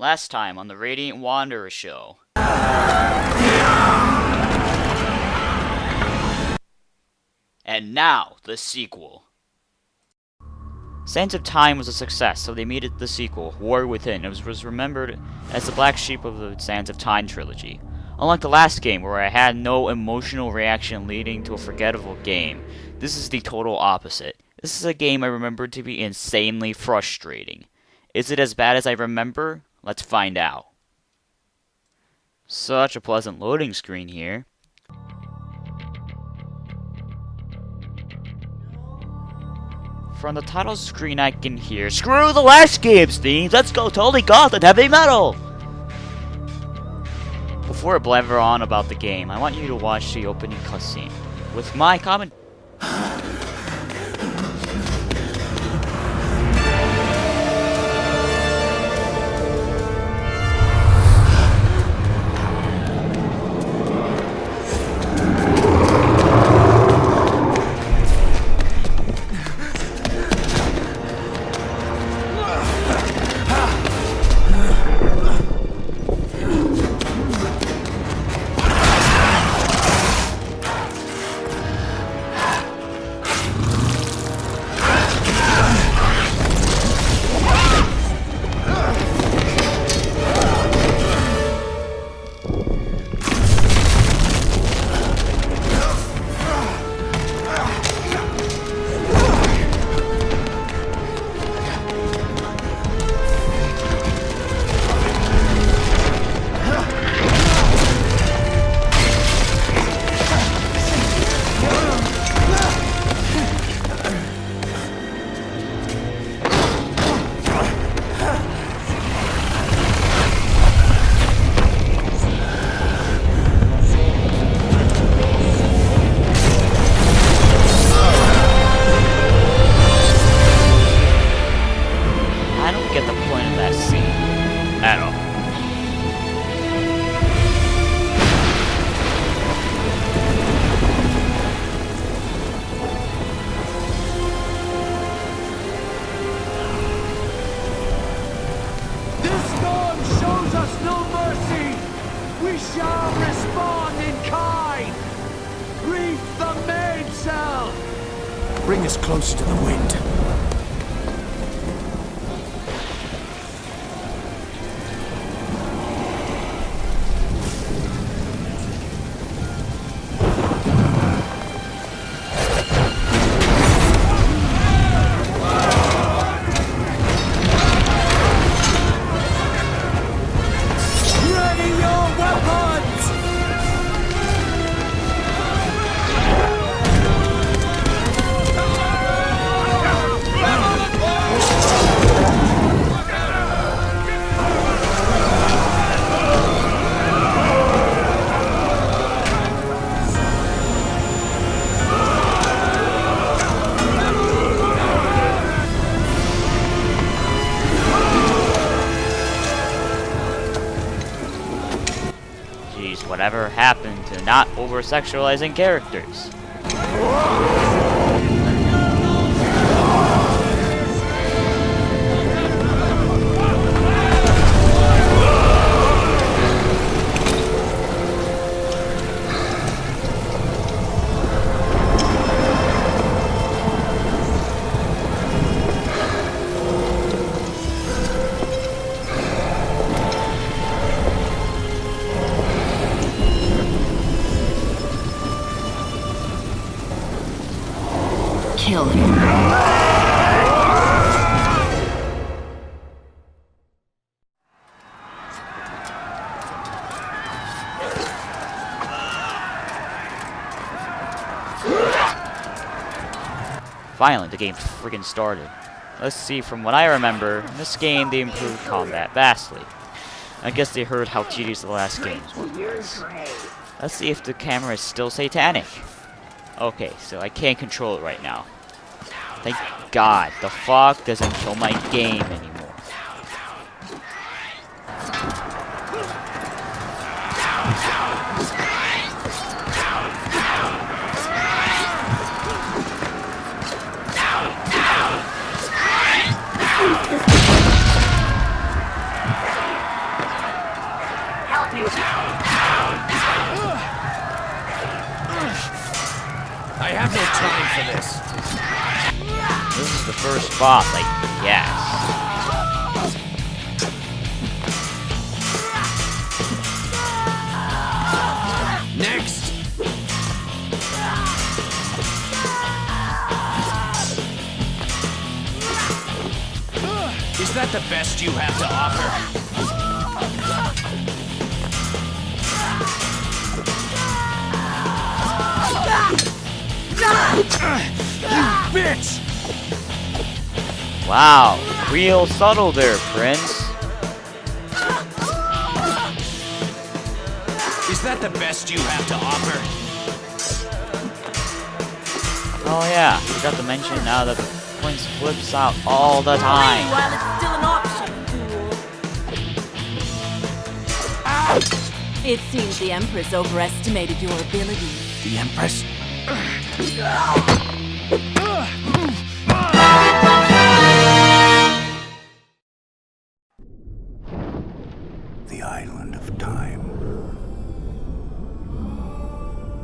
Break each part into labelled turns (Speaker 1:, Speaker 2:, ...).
Speaker 1: Last time on the Radiant Wanderer show. And now, the sequel. Sands of Time was a success, so they made it the sequel, War Within. It was remembered as the black sheep of the Sands of Time trilogy. Unlike the last game, where I had no emotional reaction leading to a forgettable game, this is the total opposite. This is a game I remember to be insanely frustrating. Is it as bad as I remember? Let's find out. Such a pleasant loading screen here. From the title screen I can hear, "Screw the last game's themes, let's go totally goth and heavy metal!" Before I blabber on about the game, I want you to watch the opening cutscene with my comment.
Speaker 2: Bring us closer to the wind.
Speaker 1: Whatever happened to not over-sexualizing characters?
Speaker 3: Kill him.
Speaker 1: Finally, the game friggin' started. Let's see, from what I remember, in this game they improved combat vastly. I guess they heard how tedious the last games was. Let's see if the camera is still satanic. Okay, so I can't control it right now. Thank God, the fog doesn't kill my game anymore.
Speaker 2: have no time for this.
Speaker 1: This is the first boss, I guess.
Speaker 2: Next! Is that the best you have to offer? You bitch!
Speaker 1: Wow, real subtle there, Prince.
Speaker 2: Is that the best you have to offer?
Speaker 1: Oh yeah, forgot to mention now that the Prince flips out all the time.
Speaker 3: While it's still an option, fool. It seems the Empress overestimated your ability.
Speaker 2: The Empress?
Speaker 4: The island of time.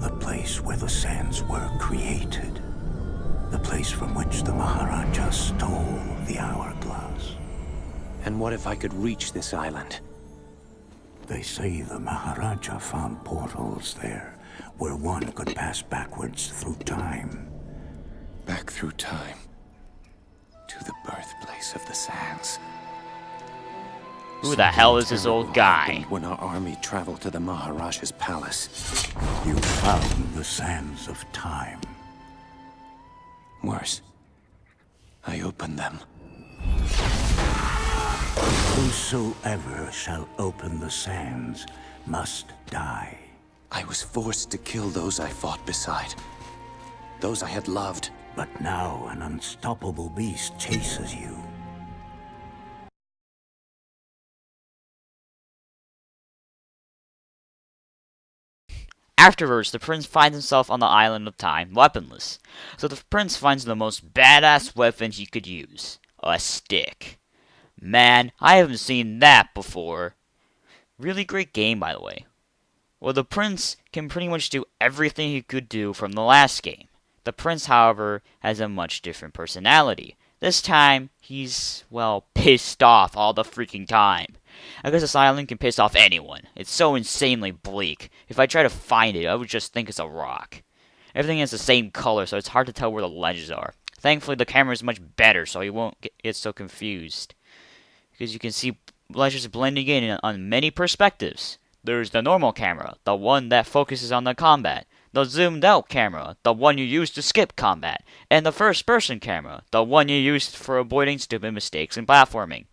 Speaker 4: The place where the sands were created. The place from which the Maharaja stole the hourglass.
Speaker 2: And what if I could reach this island?
Speaker 4: They say the Maharaja found portals there, where one could pass backwards through time.
Speaker 2: Back through time. To the birthplace of the sands.
Speaker 1: Who the hell is this old guy?
Speaker 2: When our army traveled to the Maharaja's palace.
Speaker 4: You found the sands of time.
Speaker 2: Worse. I opened them.
Speaker 4: Whosoever shall open the sands must die.
Speaker 2: I was forced to kill those I fought beside. Those I had loved.
Speaker 4: But now an unstoppable beast chases you.
Speaker 1: Afterwards, the prince finds himself on the island of time, weaponless. So the prince finds the most badass weapon he could use. A stick. Man, I haven't seen that before. Really great game, by the way. Well, the prince can pretty much do everything he could do from the last game. The prince, however, has a much different personality. This time, he's, well, pissed off all the freaking time. I guess this island can piss off anyone. It's so insanely bleak. If I try to find it, I would just think it's a rock. Everything is the same color, so it's hard to tell where the ledges are. Thankfully, the camera is much better, so you won't get so confused. Because you can see ledges blending in on many perspectives. There's the normal camera, the one that focuses on the combat. The zoomed out camera, the one you use to skip combat. And the first person camera, the one you use for avoiding stupid mistakes in platforming.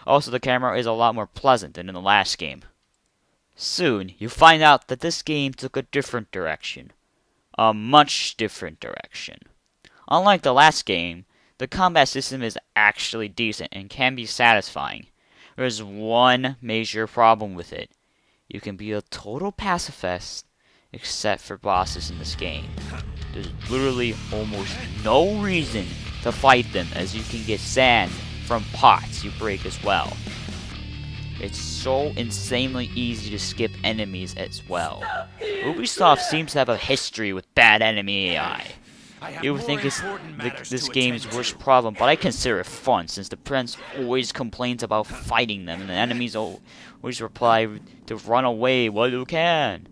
Speaker 1: Also, the camera is a lot more pleasant than in the last game. Soon, you find out that this game took a different direction. A much different direction. Unlike the last game, the combat system is actually decent and can be satisfying. There's one major problem with it. You can be a total pacifist, except for bosses in this game. There's literally almost no reason to fight them, as you can get sand from pots you break as well. It's so insanely easy to skip enemies as well. Ubisoft seems to have a history with bad enemy AI. You would think it's this game's worst problem, but I consider it fun since the prince always complains about fighting them and the enemies always reply to run away while you can.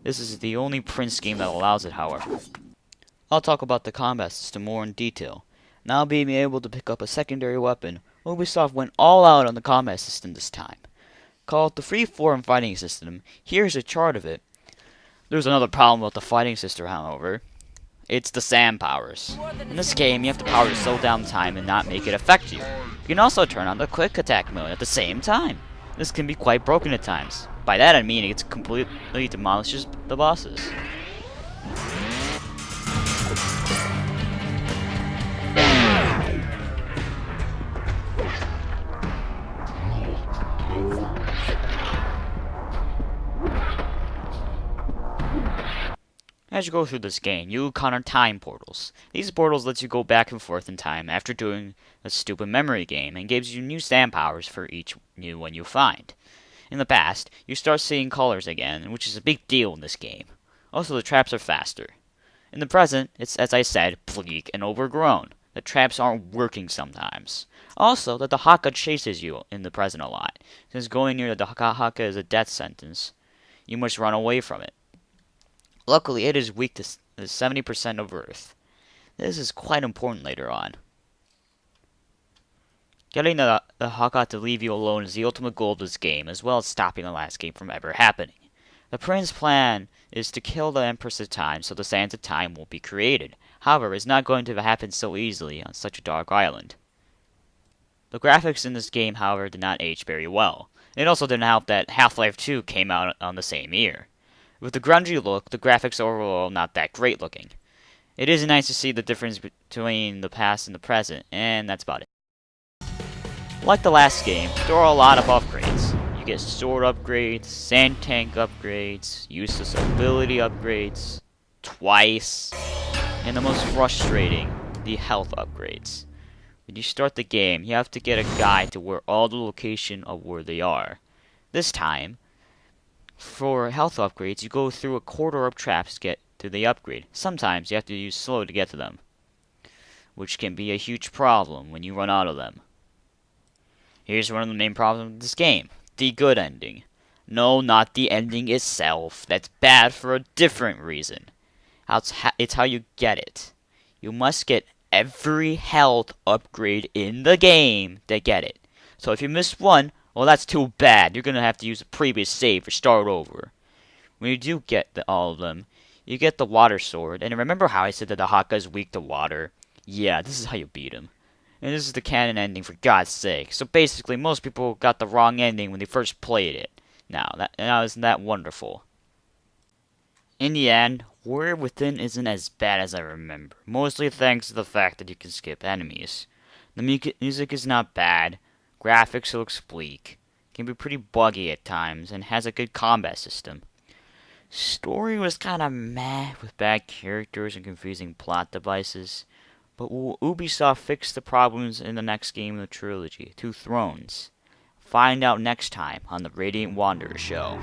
Speaker 1: This is the only Prince game that allows it, however. I'll talk about the combat system more in detail. Now being able to pick up a secondary weapon, Ubisoft went all out on the combat system this time. Called the free-form fighting system, here's a chart of it. There's another problem with the fighting system, however. It's the sand powers. In this game, you have the power to slow down time and not make it affect you. You can also turn on the quick attack mode at the same time. This can be quite broken at times. By that I mean it completely demolishes the bosses. As you go through this game, you encounter time portals. These portals let you go back and forth in time after doing a stupid memory game and gives you new sand powers for each new one you find. In the past, you start seeing colors again, which is a big deal in this game. Also, the traps are faster. In the present, it's, as I said, bleak and overgrown. The traps aren't working sometimes. Also, that the Haka chases you in the present a lot. Since going near the Haka is a death sentence, you must run away from it. Luckily, it is weak to 70% of Earth. This is quite important later on. Getting the Haka to leave you alone is the ultimate goal of this game, as well as stopping the last game from ever happening. The Prince's plan is to kill the Empress of Time so the Sands of Time won't be created. However, it's not going to happen so easily on such a dark island. The graphics in this game, however, did not age very well. It also didn't help that Half-Life 2 came out on the same year. With the grungy look, the graphics are overall not that great looking. It is nice to see the difference between the past and the present, and that's about it. Like the last game, there are a lot of upgrades. You get sword upgrades, sand tank upgrades, useless ability upgrades, twice, and the most frustrating, the health upgrades. When you start the game, you have to get a guide to where all the location of where they are. This time, for health upgrades, you go through a corridor of traps to get to the upgrade. Sometimes you have to use slow to get to them, which can be a huge problem when you run out of them. Here's one of the main problems with this game. The good ending. No, not the ending itself. That's bad for a different reason. It's how you get it. You must get every health upgrade in the game to get it. So if you miss one, well, that's too bad. You're going to have to use a previous save or start over. When you do get all of them, you get the water sword. And remember how I said that the Haka is weak to water? Yeah, this is how you beat him. And this is the canon ending, for God's sake. So basically, most people got the wrong ending when they first played it. Now, isn't that wonderful? In the end, Warrior Within isn't as bad as I remember. Mostly thanks to the fact that you can skip enemies. The music is not bad. Graphics looks bleak. Can be pretty buggy at times, and has a good combat system. Story was kinda meh, with bad characters and confusing plot devices. But will Ubisoft fix the problems in the next game of the trilogy, Two Thrones? Find out next time on the Radiant Wanderer Show.